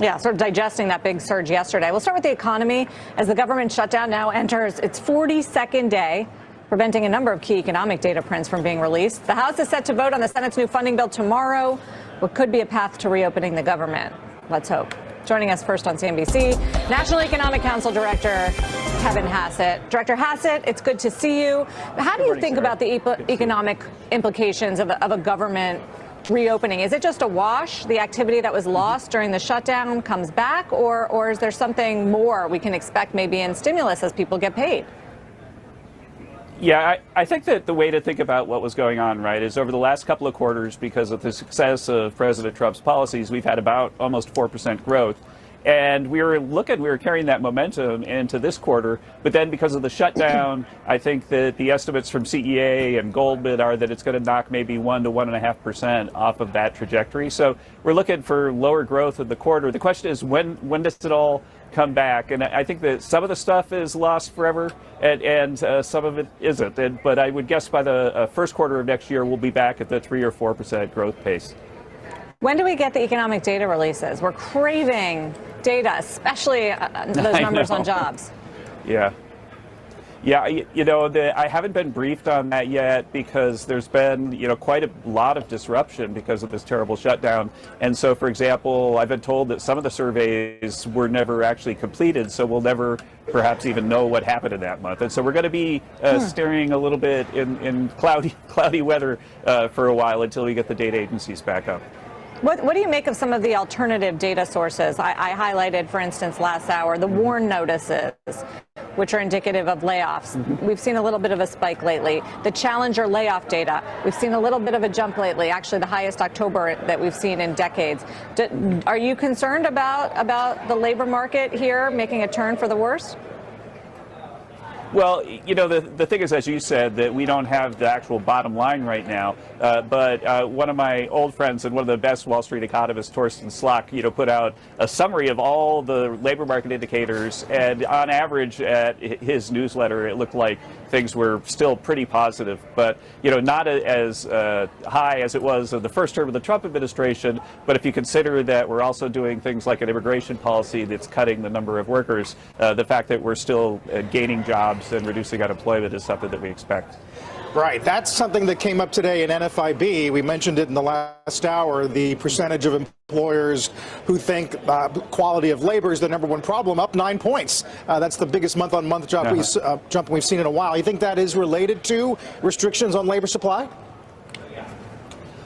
Yeah, sort of digesting that big surge yesterday. We'll start with the economy as the government shutdown now enters its 42nd day, preventing a number of key economic data prints from being released. The House is set to vote on the Senate's new funding bill tomorrow, what could be a path to reopening the government. Let's hope. Joining us first on CNBC, National Economic Council Director Kevin Hassett. Director Hassett, it's good to see you. How do you think about the economic implications of a government reopening? Is it just a wash? The activity that was lost during the shutdown comes back, or is there something more we can expect maybe in stimulus as people get paid? Yeah, I think that the way to think about what was going on, right, is over the last couple of quarters, because of the success of President Trump's policies, we've had about almost 4% growth. And we were carrying that momentum into this quarter. But then because of the shutdown, I think that the estimates from CEA and Goldman are that it's going to knock maybe 1 to 1.5% off of that trajectory. So we're looking for lower growth in the quarter. The question is, when does it all come back? And I think that some of the stuff is lost forever and some of it isn't. But I would guess by the first quarter of next year, we'll be back at the 3 or 4% growth pace. When do we get the economic data releases? We're craving data, especially those numbers on jobs. Yeah. Yeah, I haven't been briefed on that yet because there's been, quite a lot of disruption because of this terrible shutdown. And so, for example, I've been told that some of the surveys were never actually completed, so we'll never perhaps even know what happened in that month. And so we're going to be staring a little bit in cloudy weather for a while until we get the data agencies back up. What do you make of some of the alternative data sources? I highlighted, for instance, last hour, the WARN notices, which are indicative of layoffs. Mm-hmm. We've seen a little bit of a spike lately. The Challenger layoff data, we've seen a little bit of a jump lately, actually the highest October that we've seen in decades. Are you concerned about the labor market here making a turn for the worse? Well, the thing is, as you said, that we don't have the actual bottom line right now. But one of my old friends and one of the best Wall Street economists, Torsten Slok, put out a summary of all the labor market indicators. And on average, at his newsletter, it looked like things were still pretty positive, but not as high as it was in the first term of the Trump administration. But if you consider that we're also doing things like an immigration policy that's cutting the number of workers, the fact that we're still gaining jobs and reducing unemployment is something that we expect. Right. That's something that came up today in NFIB. We mentioned it in the last hour, the percentage of employers who think quality of labor is the number one problem, up 9 points. That's the biggest month-on-month jump we've seen in a while. You think that is related to restrictions on labor supply?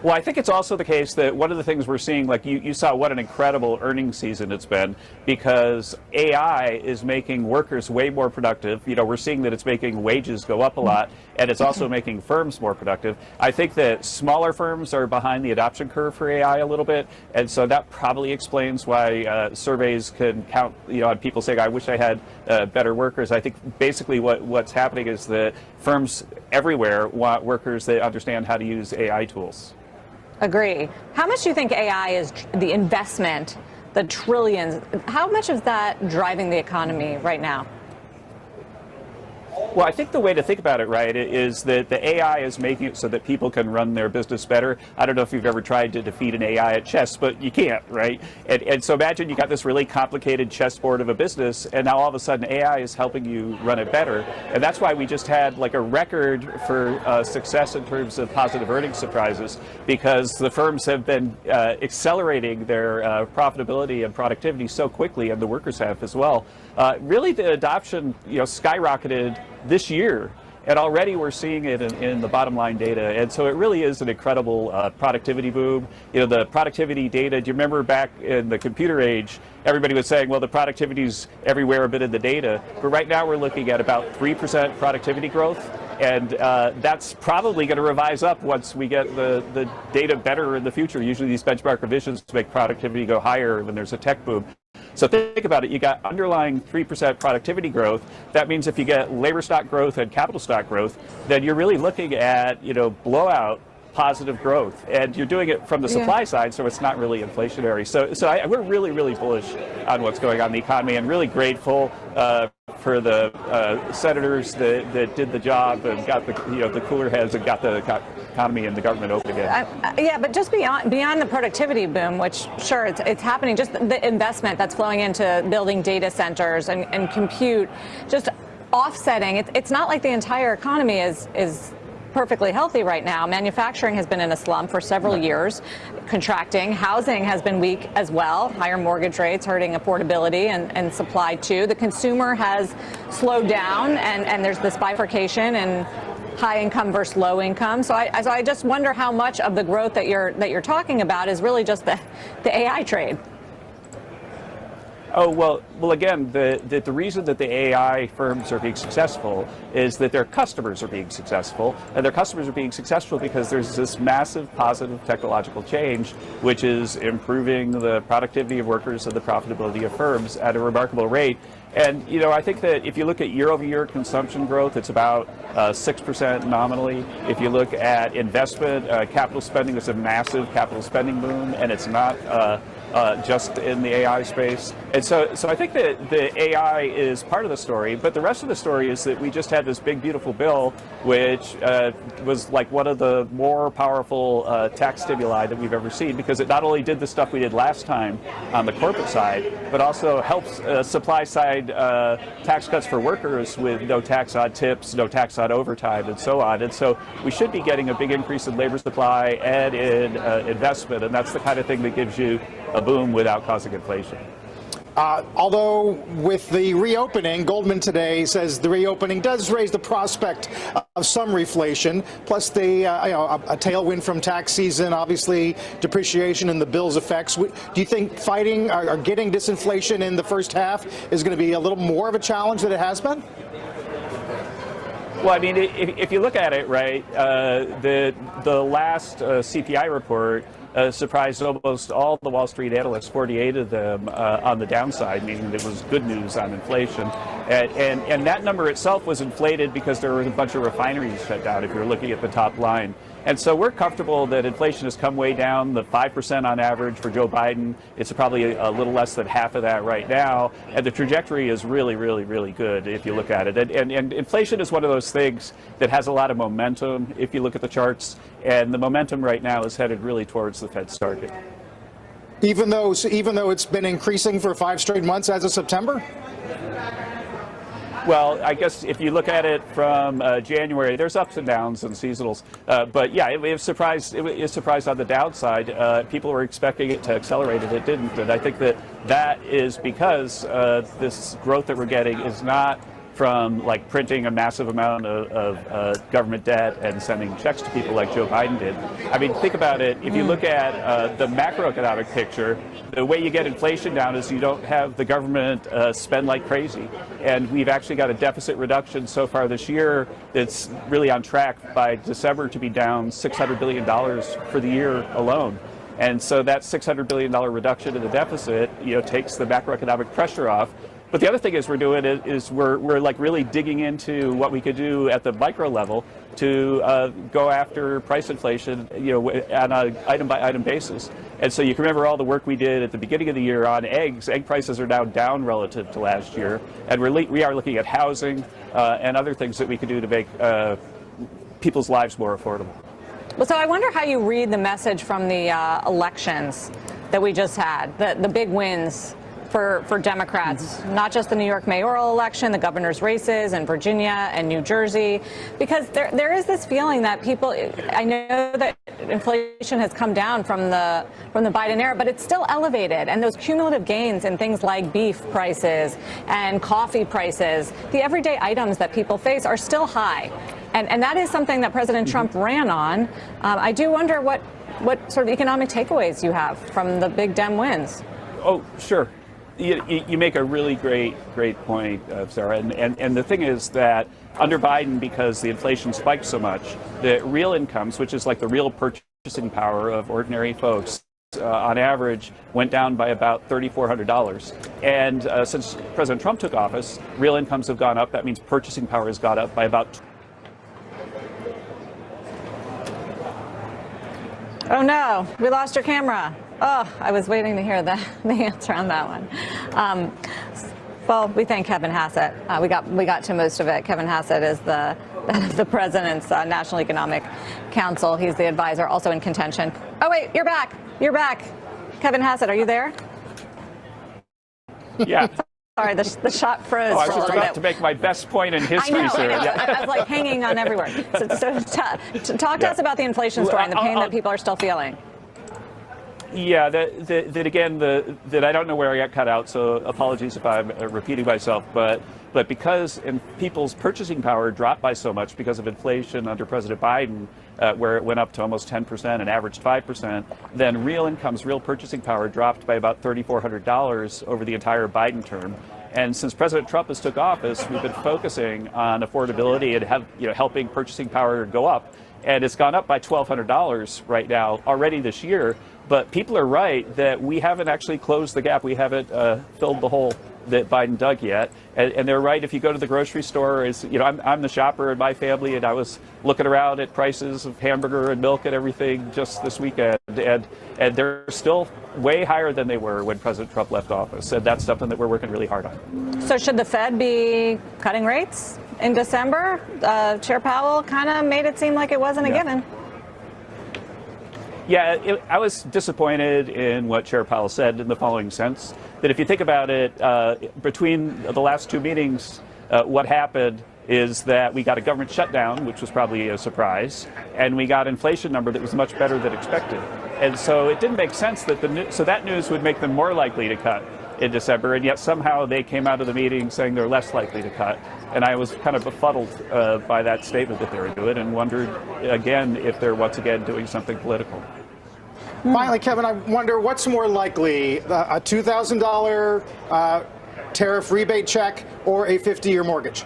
Well, I think it's also the case that one of the things we're seeing, like you saw what an incredible earnings season it's been, because AI is making workers way more productive. We're seeing that it's making wages go up a lot, and it's also making firms more productive. I think that smaller firms are behind the adoption curve for AI a little bit, and so that probably explains why surveys can count, on people saying, I wish I had better workers. I think basically what's happening is that firms everywhere want workers that understand how to use AI tools. Agree. How much do you think AI is the investment, the trillions, how much is that driving the economy right now? Well, I think the way to think about it, right, is that the AI is making it so that people can run their business better. I don't know if you've ever tried to defeat an AI at chess, but you can't, right? And so imagine you got this really complicated chessboard of a business, and now all of a sudden AI is helping you run it better. And that's why we just had like a record for success in terms of positive earnings surprises, because the firms have been accelerating their profitability and productivity so quickly, and the workers have as well. Really, the adoption, skyrocketed this year, and already we're seeing it in the bottom line data. And so it really is an incredible productivity boom. The productivity data, do you remember back in the computer age, everybody was saying, well, the productivity's everywhere but in the data. But right now we're looking at about 3% productivity growth. And that's probably going to revise up once we get the data better in the future. Usually these benchmark revisions make productivity go higher when there's a tech boom. So think about it. You got underlying 3% productivity growth. That means if you get labor stock growth and capital stock growth, then you're really looking at, blowout positive growth. And you're doing it from the supply side, so it's not really inflationary. So we're really, really bullish on what's going on in the economy, and really grateful for the senators that did the job and got the cooler heads and got the economy and the government open again. Yeah, but just beyond the productivity boom, which sure it's happening, just the investment that's flowing into building data centers and compute, just offsetting. It's not like the entire economy is perfectly healthy right now. Manufacturing has been in a slump for several years, contracting. Housing has been weak as well. Higher mortgage rates hurting affordability and supply too. The consumer has slowed down, and there's this bifurcation in high income versus low income. So I just wonder how much of the growth that you're talking about is really just the AI trade. Oh, well, again, the reason that the AI firms are being successful is that their customers are being successful, and their customers are being successful because there's this massive positive technological change, which is improving the productivity of workers and the profitability of firms at a remarkable rate. And, I think that if you look at year-over-year consumption growth, it's about 6% nominally. If you look at investment, capital spending, there's a massive capital spending boom, and it's not just in the AI space. And so I think that the AI is part of the story, but the rest of the story is that we just had this big, beautiful bill, which was like one of the more powerful tax stimuli that we've ever seen, because it not only did the stuff we did last time on the corporate side, but also helps supply side tax cuts for workers with no tax on tips, no tax on overtime, and so on. And so we should be getting a big increase in labor supply and in investment, and that's the kind of thing that gives you a boom without causing inflation. Although with the reopening, Goldman today says the reopening does raise the prospect of some reflation, plus the a tailwind from tax season, obviously depreciation and the bill's effects. Do you think fighting or getting disinflation in the first half is going to be a little more of a challenge than it has been? Well, I mean, if you look at it, right, the last CPI report surprised almost all the Wall Street analysts, 48 of them, on the downside, meaning it was good news on inflation. And that number itself was inflated because there were a bunch of refineries shut down, if you're looking at the top line. And so we're comfortable that inflation has come way down, the 5% on average for Joe Biden. It's probably a little less than half of that right now. And the trajectory is really, really, really good if you look at it. And inflation is one of those things that has a lot of momentum if you look at the charts. And the momentum right now is headed really towards the Fed's target. Even though it's been increasing for 5 straight months as of September? Well, I guess if you look at it from January, there's ups and downs and seasonals. But yeah, it was surprised on the downside. People were expecting it to accelerate and it didn't. And I think that is because this growth that we're getting is not from like printing a massive amount of government debt and sending checks to people like Joe Biden did. I mean, think about it. If you look at the macroeconomic picture, the way you get inflation down is you don't have the government spend like crazy. And we've actually got a deficit reduction so far this year that's really on track by December to be down $600 billion for the year alone. And so that $600 billion reduction in the deficit, takes the macroeconomic pressure off. But the other thing we're doing is we're like really digging into what we could do at the micro level to go after price inflation, on an item by item basis. And so you can remember all the work we did at the beginning of the year on eggs. Egg prices are now down relative to last year, and we are looking at housing and other things that we could do to make people's lives more affordable. Well, so I wonder how you read the message from the elections that we just had, the big wins for Democrats, not just the New York mayoral election, the governor's races in Virginia and New Jersey, because there is this feeling that people, I know that inflation has come down from the Biden era, but it's still elevated. And those cumulative gains in things like beef prices and coffee prices, the everyday items that people face are still high. And that is something that President Trump ran on. I do wonder what sort of economic takeaways you have from the big Dem wins. Oh, sure. You make a really great point, Sarah. And the thing is that under Biden, because the inflation spiked so much, the real incomes, which is like the real purchasing power of ordinary folks, on average, went down by about $3,400. And since President Trump took office, real incomes have gone up. That means purchasing power has gone up by about. Oh no, we lost your camera. Oh, I was waiting to hear the answer on that one. Well, we thank Kevin Hassett. We got to most of it. Kevin Hassett is the the president's National Economic Council. He's the advisor, also in contention. Oh, wait, you're back. You're back. Kevin Hassett, are you there? Yeah. Sorry, the shot froze. I was just about to make my best point in history, sir. I was like hanging on everywhere. So talk to us about the inflation story and the pain that people are still feeling. Yeah, that again, that I don't know where I got cut out, so apologies if I'm repeating myself, but because people's purchasing power dropped by so much because of inflation under President Biden, where it went up to almost 10% and averaged 5%, then real incomes, real purchasing power dropped by about $3,400 over the entire Biden term. And since President Trump has took office, we've been focusing on affordability and helping purchasing power go up. And it's gone up by $1,200 right now already this year. But people are right that we haven't actually closed the gap. We haven't filled the hole that Biden dug yet. And they're right. If you go to the grocery store, I'm the shopper in my family, and I was looking around at prices of hamburger and milk and everything just this weekend. And they're still way higher than they were when President Trump left office. And that's something that we're working really hard on. So should the Fed be cutting rates in December? Chair Powell kind of made it seem like it wasn't a given. Yeah, I was disappointed in what Chair Powell said in the following sense, that if you think about it, between the last two meetings, what happened is that we got a government shutdown, which was probably a surprise, and we got inflation number that was much better than expected. And so it didn't make sense that that news would make them more likely to cut in December, and yet somehow they came out of the meeting saying they're less likely to cut. And I was kind of befuddled by that statement that they were doing, and wondered again if they're once again doing something political. Finally, Kevin, I wonder what's more likely, a $2,000 tariff rebate check or a 50-year mortgage?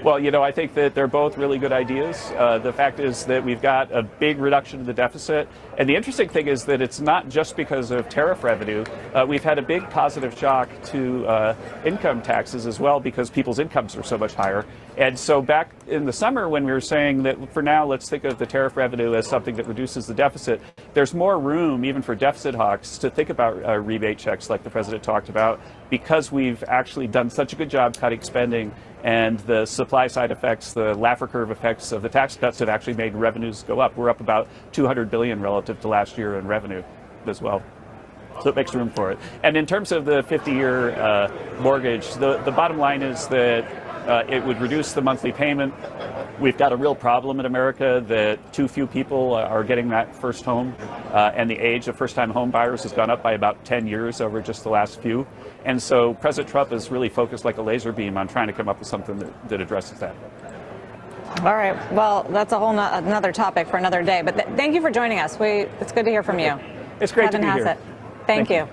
Well, I think that they're both really good ideas. The fact is that we've got a big reduction in the deficit. And the interesting thing is that it's not just because of tariff revenue. We've had a big positive shock to income taxes as well, because people's incomes are so much higher. And so back in the summer, when we were saying that for now, let's think of the tariff revenue as something that reduces the deficit, there's more room even for deficit hawks to think about rebate checks like the president talked about, because we've actually done such a good job cutting spending, and the supply side effects, the Laffer curve effects of the tax cuts have actually made revenues go up. We're up about $200 billion relative to last year in revenue as well. So it makes room for it. And in terms of the 50-year mortgage, the bottom line is that it would reduce the monthly payment. We've got a real problem in America that too few people are getting that first home, and the age of first-time home buyers has gone up by about 10 years over just the last few. And so President Trump is really focused like a laser beam on trying to come up with something that addresses that. All right. Well, that's a whole another topic for another day. But thank you for joining us. It's good to hear from you. It's great Kevin to be Hassett. here. Thank you.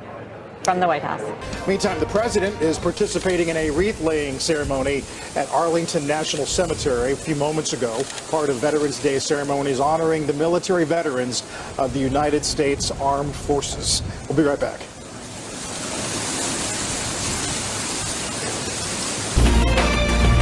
From the White House. Meantime, the president is participating in a wreath-laying ceremony at Arlington National Cemetery a few moments ago, part of Veterans Day ceremonies honoring the military veterans of the United States Armed Forces. We'll be right back.